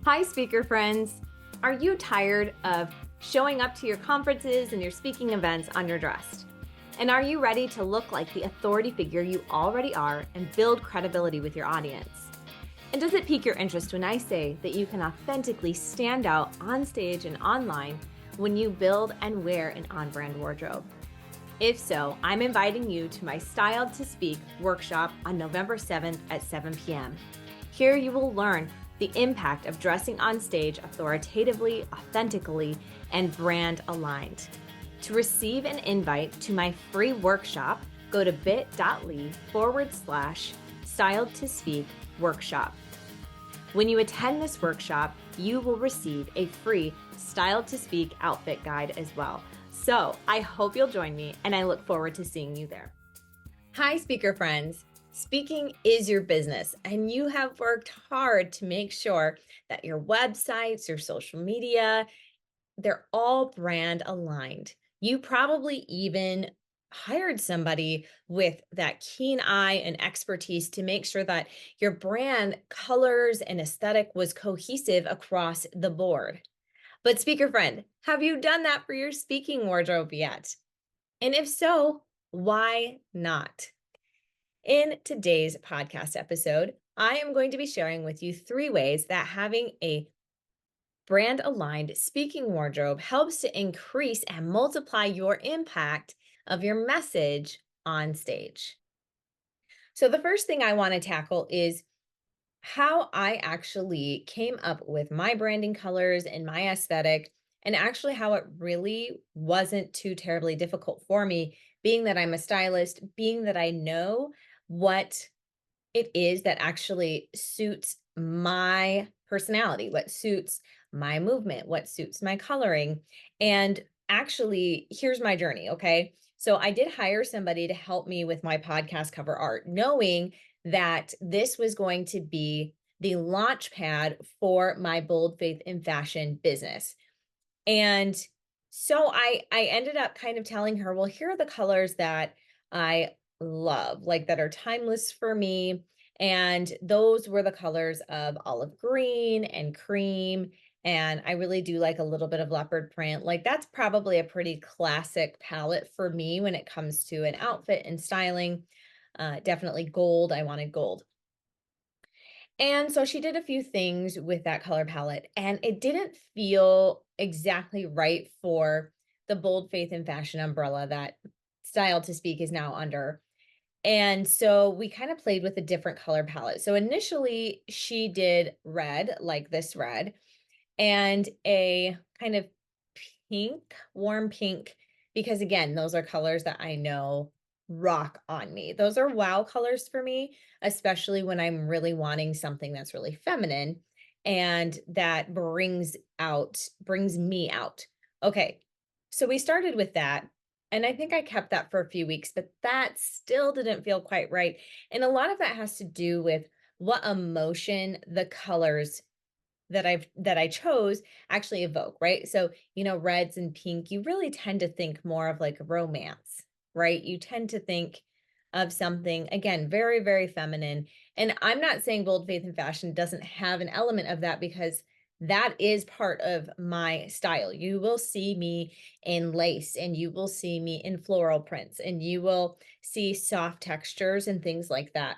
Hi, speaker friends. Are you tired of showing up to your conferences and your speaking events underdressed? And are you ready to look like the authority figure you already are and build credibility with your audience? And does it pique your interest when I say that you can authentically stand out on stage and online when you build and wear an on-brand wardrobe? If so, I'm inviting you to my Styled to Speak workshop on November 7th at 7 p.m. Here you will learn the impact of dressing on stage authoritatively, authentically, and brand aligned. To receive an invite to my free workshop, go to bit.ly/Styled to Speak workshop. When you attend this workshop, you will receive a free Styled to Speak outfit guide as well. So I hope you'll join me, and I look forward to seeing you there. Hi, speaker friends. Speaking is your business, and you have worked hard to make sure that your websites, your social media, they're all brand aligned. You probably even hired somebody with that keen eye and expertise to make sure that your brand colors and aesthetic was cohesive across the board. But speaker friend, have you done that for your speaking wardrobe yet? And if so, why not? In today's podcast episode, I am going to be sharing with you 3 ways that having a brand aligned speaking wardrobe helps to increase and multiply your impact of your message on stage. So, the first thing I want to tackle is how I actually came up with my branding colors and my aesthetic, and actually how it really wasn't too terribly difficult for me, being that I'm a stylist, being that I know what it is that actually suits my personality, what suits my movement, what suits my coloring. And actually, here's my journey, okay? So I did hire somebody to help me with my podcast cover art, knowing that this was going to be the launch pad for my Bold Faith in Fashion business. And so I ended up kind of telling her, well, here are the colors that I love, like that are timeless for me. And those were the colors of olive green and cream. And I really do like a little bit of leopard print. Like that's probably a pretty classic palette for me when it comes to an outfit and styling. Definitely gold. I wanted gold. And so she did a few things with that color palette, and it didn't feel exactly right for the Bold Faith in Fashion umbrella that Style to Speak is now under. And so we kind of played with a different color palette. So initially, she did red, like this red, and a kind of pink, warm pink, because again, those are colors that I know rock on me. Those are wow colors for me, especially when I'm really wanting something that's really feminine and that brings me out. Okay. So we started with that. And I think I kept that for a few weeks, but that still didn't feel quite right. And a lot of that has to do with what emotion the colors that I chose actually evoke, right? So, reds and pink, you really tend to think more of like romance, right? You tend to think of something, again, very, very feminine. And I'm not saying Bold Faith in Fashion doesn't have an element of that, because that is part of my style. You will see me in lace, and you will see me in floral prints, and you will see soft textures and things like that.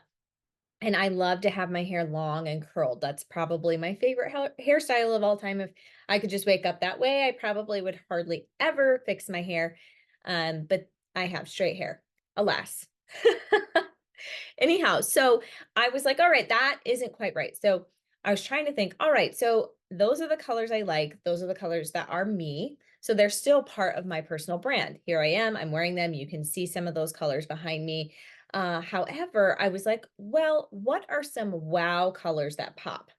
And I love to have my hair long and curled. That's probably my favorite hairstyle of all time. If I could just wake up that way, I probably would hardly ever fix my hair. But I have straight hair, alas. Anyhow, so I was like, all right, that isn't quite right. So I was trying to think, all right, so those are the colors I like. Those are the colors that are me. So they're still part of my personal brand. Here I am, I'm wearing them. You can see some of those colors behind me. However, I was like, well, what are some wow colors that pop?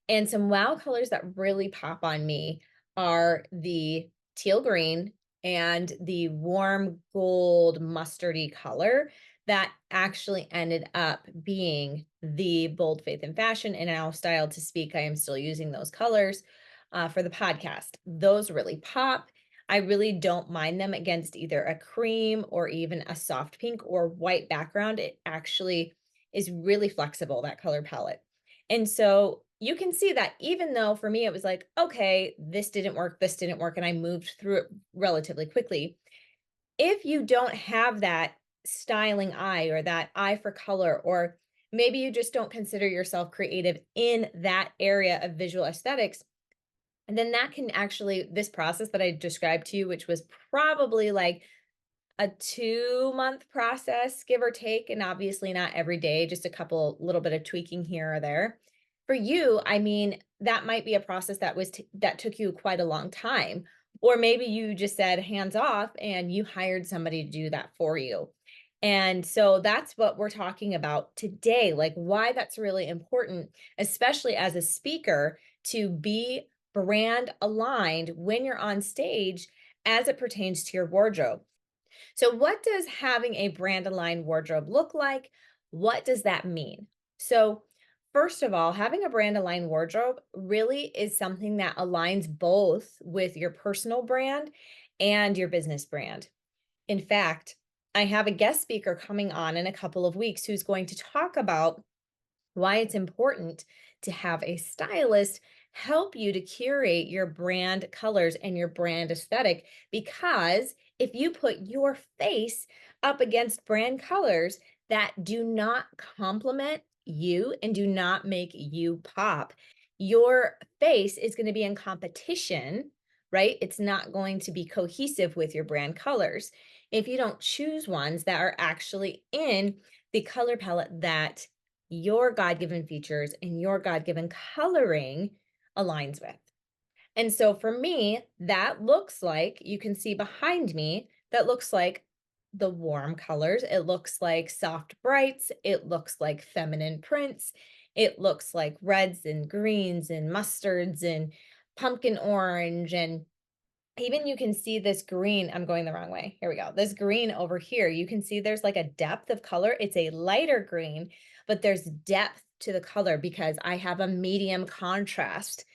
And some wow colors that really pop on me are the teal green and the warm gold mustardy color that actually ended up being the Bold Faith in Fashion. And now, Style to Speak, I am still using those colors for the podcast. Those really pop. I really don't mind them against either a cream or even a soft pink or white background. It actually is really flexible, that color palette. And so you can see that even though for me it was like, okay, this didn't work, and I moved through it relatively quickly. If you don't have that styling eye or that eye for color, or maybe you just don't consider yourself creative in that area of visual aesthetics, and then that can actually, this process that I described to you, which was probably like a 2-month process, give or take, and obviously not every day, just a couple little bit of tweaking here or there. For you, I mean, that might be a process that took you quite a long time. Or maybe you just said hands off and you hired somebody to do that for you. And so that's what we're talking about today, like why that's really important, especially as a speaker, to be brand aligned when you're on stage as it pertains to your wardrobe. So, what does having a brand aligned wardrobe look like? What does that mean? So, first of all, having a brand aligned wardrobe really is something that aligns both with your personal brand and your business brand. In fact, I have a guest speaker coming on in a couple of weeks who's going to talk about why it's important to have a stylist help you to curate your brand colors and your brand aesthetic. Because if you put your face up against brand colors that do not complement you and do not make you pop, your face is going to be in competition, right? It's not going to be cohesive with your brand colors if you don't choose ones that are actually in the color palette that your God-given features and your God-given coloring aligns with. And so for me, that looks like, you can see behind me, that looks like the warm colors. It looks like soft brights. It looks like feminine prints. It looks like reds and greens and mustards and pumpkin orange, and even you can see this green. I'm going the wrong way. Here we go. This green over here, you can see there's like a depth of color. It's a lighter green, but there's depth to the color because I have a medium contrast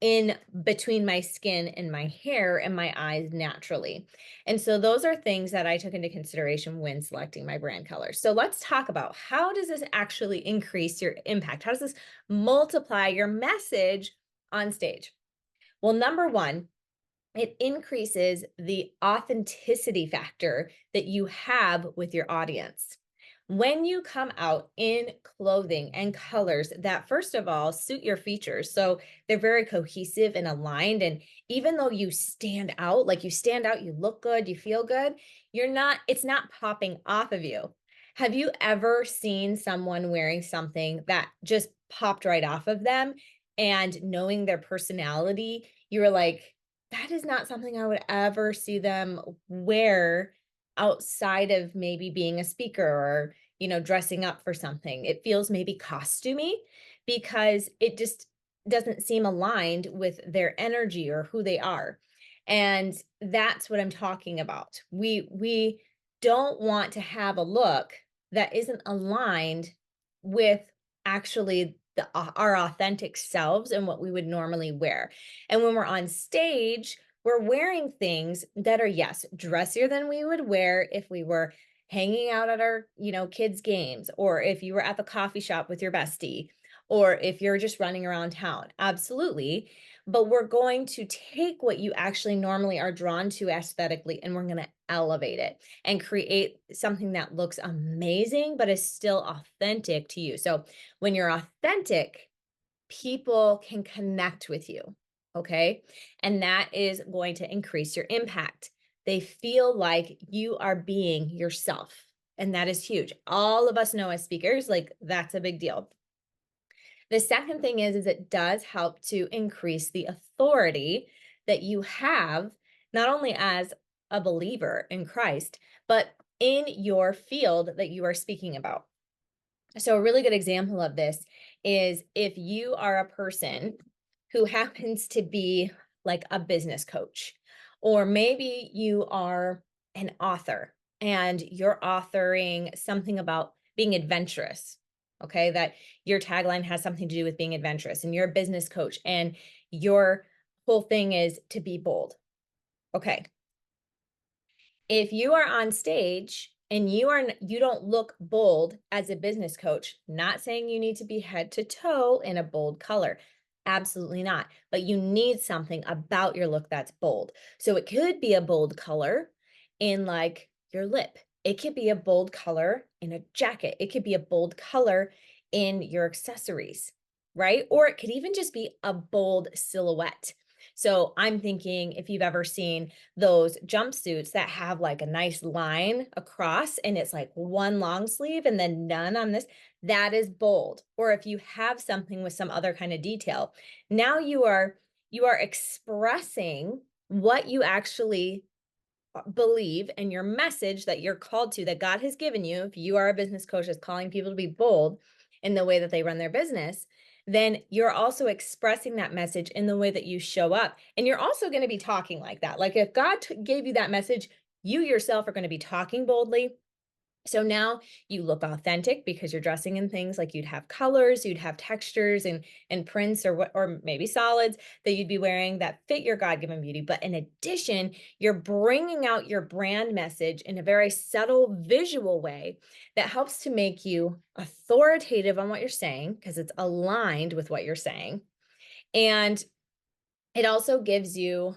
in between my skin and my hair and my eyes naturally. And so those are things that I took into consideration when selecting my brand colors. So let's talk about, how does this actually increase your impact? How does this multiply your message on stage? Well, number one, it increases the authenticity factor that you have with your audience. When you come out in clothing and colors that, first of all, suit your features, so they're very cohesive and aligned, and even though you stand out, like you stand out, you look good, you feel good, it's not popping off of you. Have you ever seen someone wearing something that just popped right off of them, and knowing their personality, you were like, that is not something I would ever see them wear outside of maybe being a speaker or, dressing up for something. It feels maybe costumey because it just doesn't seem aligned with their energy or who they are. And that's what I'm talking about. We don't want to have a look that isn't aligned with actually our authentic selves and what we would normally wear. And when we're on stage, we're wearing things that are, yes, dressier than we would wear if we were hanging out at our, kids' games, or if you were at the coffee shop with your bestie, or if you're just running around town. Absolutely. But we're going to take what you actually normally are drawn to aesthetically, and we're going to elevate it and create something that looks amazing, but is still authentic to you. So when you're authentic, people can connect with you. Okay. And that is going to increase your impact. They feel like you are being yourself. And that is huge. All of us know as speakers, like that's a big deal. The second thing is it does help to increase the authority that you have, not only as a believer in Christ, but in your field that you are speaking about. So a really good example of this is if you are a person who happens to be like a business coach, or maybe you are an author and you're authoring something about being adventurous. Okay, that your tagline has something to do with being adventurous, and you're a business coach and your whole thing is to be bold. Okay. If you are on stage and you don't look bold as a business coach, not saying you need to be head to toe in a bold color. Absolutely not. But you need something about your look that's bold. So it could be a bold color in like your lip. It could be a bold color in a jacket. It could be a bold color in your accessories, right? Or it could even just be a bold silhouette. So I'm thinking if you've ever seen those jumpsuits that have like a nice line across and it's like one long sleeve and then none on this, that is bold. Or if you have something with some other kind of detail, now you are expressing what you actually believe and your message that you're called to, that God has given you. If you are a business coach that's calling people to be bold in the way that they run their business, then you're also expressing that message in the way that you show up. And you're also going to be talking like that. Like if God gave you that message, you yourself are going to be talking boldly. So now you look authentic because you're dressing in things like you'd have colors, you'd have textures and prints or maybe solids that you'd be wearing that fit your God-given beauty. But in addition, you're bringing out your brand message in a very subtle visual way that helps to make you authoritative on what you're saying because it's aligned with what you're saying. And it also gives you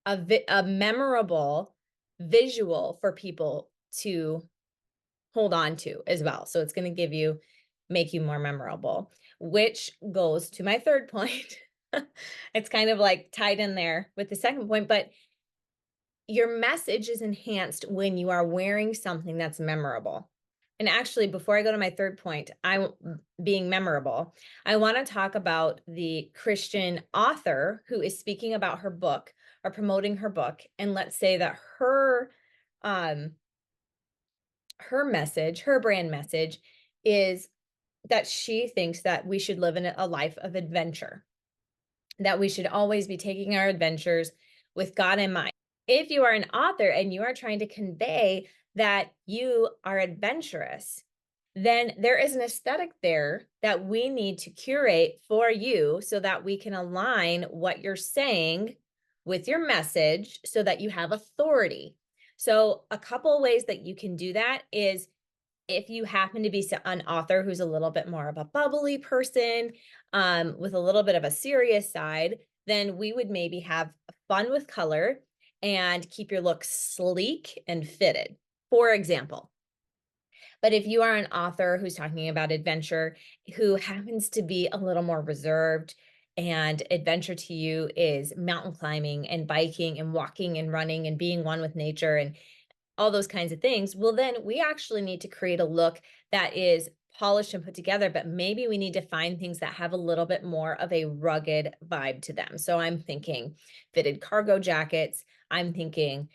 a memorable visual for people to hold on to as well. So it's going to make you more memorable, which goes to my third point. It's kind of like tied in there with the second point, but your message is enhanced when you are wearing something that's memorable. And actually, before I go to my third point, being memorable, I want to talk about the Christian author who is speaking about her book or promoting her book. And let's say that her message, her brand message is that she thinks that we should live in a life of adventure, that we should always be taking our adventures with God in mind. If you are an author and you are trying to convey that you are adventurous, then there is an aesthetic there that we need to curate for you so that we can align what you're saying with your message so that you have authority. So a couple of ways that you can do that is if you happen to be an author who's a little bit more of a bubbly person, with a little bit of a serious side, then we would maybe have fun with color and keep your look sleek and fitted, for example. But if you are an author who's talking about adventure, who happens to be a little more reserved, and adventure to you is mountain climbing and biking and walking and running and being one with nature and all those kinds of things, well, then we actually need to create a look that is polished and put together, but maybe we need to find things that have a little bit more of a rugged vibe to them. So I'm thinking fitted cargo jackets. I'm thinking,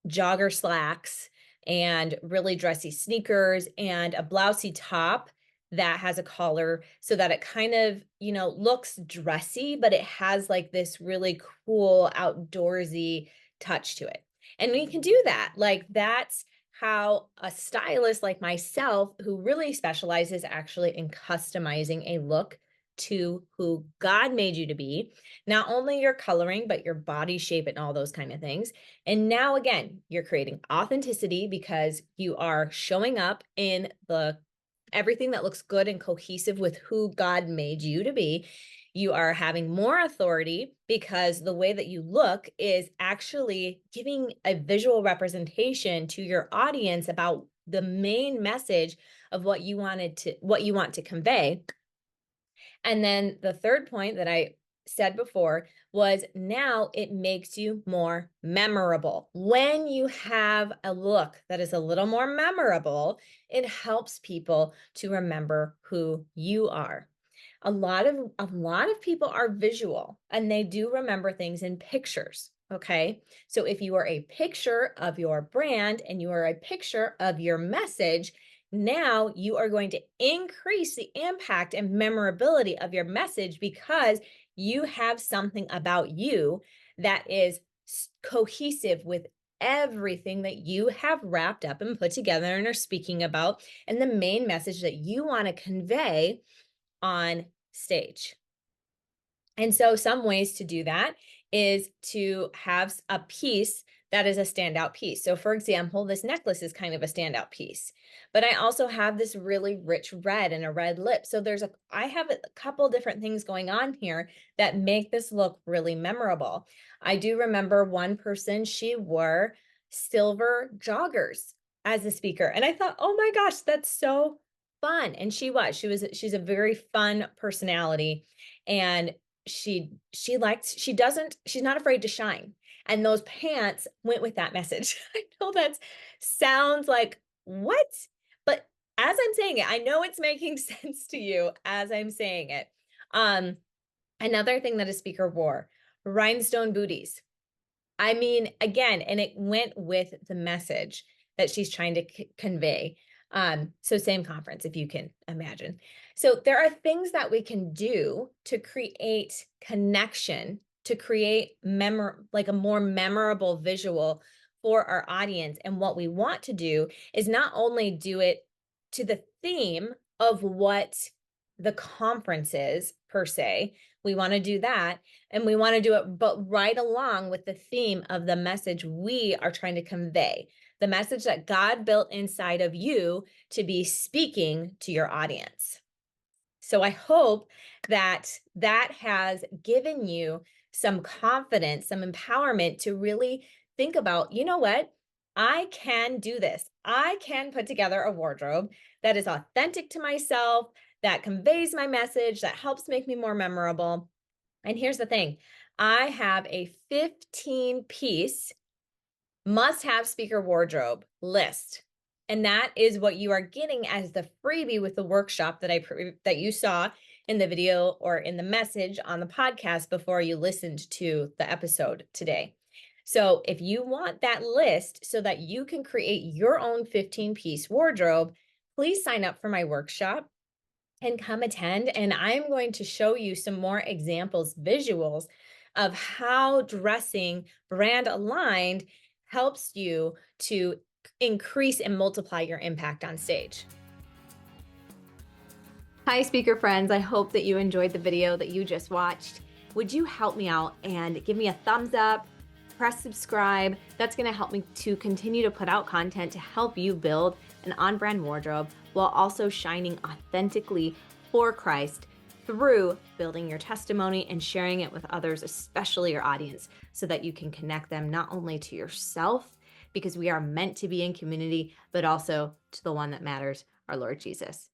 jogger slacks and really dressy sneakers and a blousey top that has a collar so that it kind of, looks dressy, but it has like this really cool outdoorsy touch to it. And we can do that. Like that's how a stylist like myself, who really specializes actually in customizing a look to who God made you to be, not only your coloring, but your body shape and all those kind of things. And now again, you're creating authenticity because you are showing up in everything that looks good and cohesive with who God made you to be. You are having more authority because the way that you look is actually giving a visual representation to your audience about the main message of what you want to convey. And then the third point that I said before was now it makes you more memorable. When you have a look that is a little more memorable, it helps people to remember who you are. A lot of people are visual and they do remember things in pictures. Okay. So if you are a picture of your brand and you are a picture of your message, now you are going to increase the impact and memorability of your message because you have something about you that is cohesive with everything that you have wrapped up and put together and are speaking about, and the main message that you want to convey on stage. And so some ways to do that is to have a piece that is a standout piece. So for example, this necklace is kind of a standout piece, but I also have this really rich red and a red lip. So I have a couple different things going on here that make this look really memorable. I do remember one person, she wore silver joggers as a speaker. And I thought, oh my gosh, that's so fun. And she's a very fun personality. And she's not afraid to shine. And those pants went with that message. I know that sounds like what? But as I'm saying it, I know it's making sense to you as I'm saying it. Another thing that a speaker wore, rhinestone booties. I mean, again, and it went with the message that she's trying to convey. So same conference, if you can imagine. So there are things that we can do to create connection, to create like a more memorable visual for our audience. And what we want to do is not only do it to the theme of what the conference is per se, we want to do that, and we want to do it, but right along with the theme of the message we are trying to convey, the message that God built inside of you to be speaking to your audience. So I hope that that has given you some confidence, some empowerment to really think about, you know what? I can do this. I can put together a wardrobe that is authentic to myself, that conveys my message, that helps make me more memorable. And here's the thing, I have a 15-piece must-have speaker wardrobe list. And that is what you are getting as the freebie with the workshop that you saw in the video or in the message on the podcast before you listened to the episode today. So if you want that list so that you can create your own 15-piece wardrobe, please sign up for my workshop and come attend. And I'm going to show you some more examples, visuals of how dressing brand aligned helps you to increase and multiply your impact on stage. Hi, speaker friends. I hope that you enjoyed the video that you just watched. Would you help me out and give me a thumbs up, press subscribe? That's going to help me to continue to put out content to help you build an on-brand wardrobe while also shining authentically for Christ through building your testimony and sharing it with others, especially your audience, so that you can connect them not only to yourself, because we are meant to be in community, but also to the one that matters, our Lord Jesus.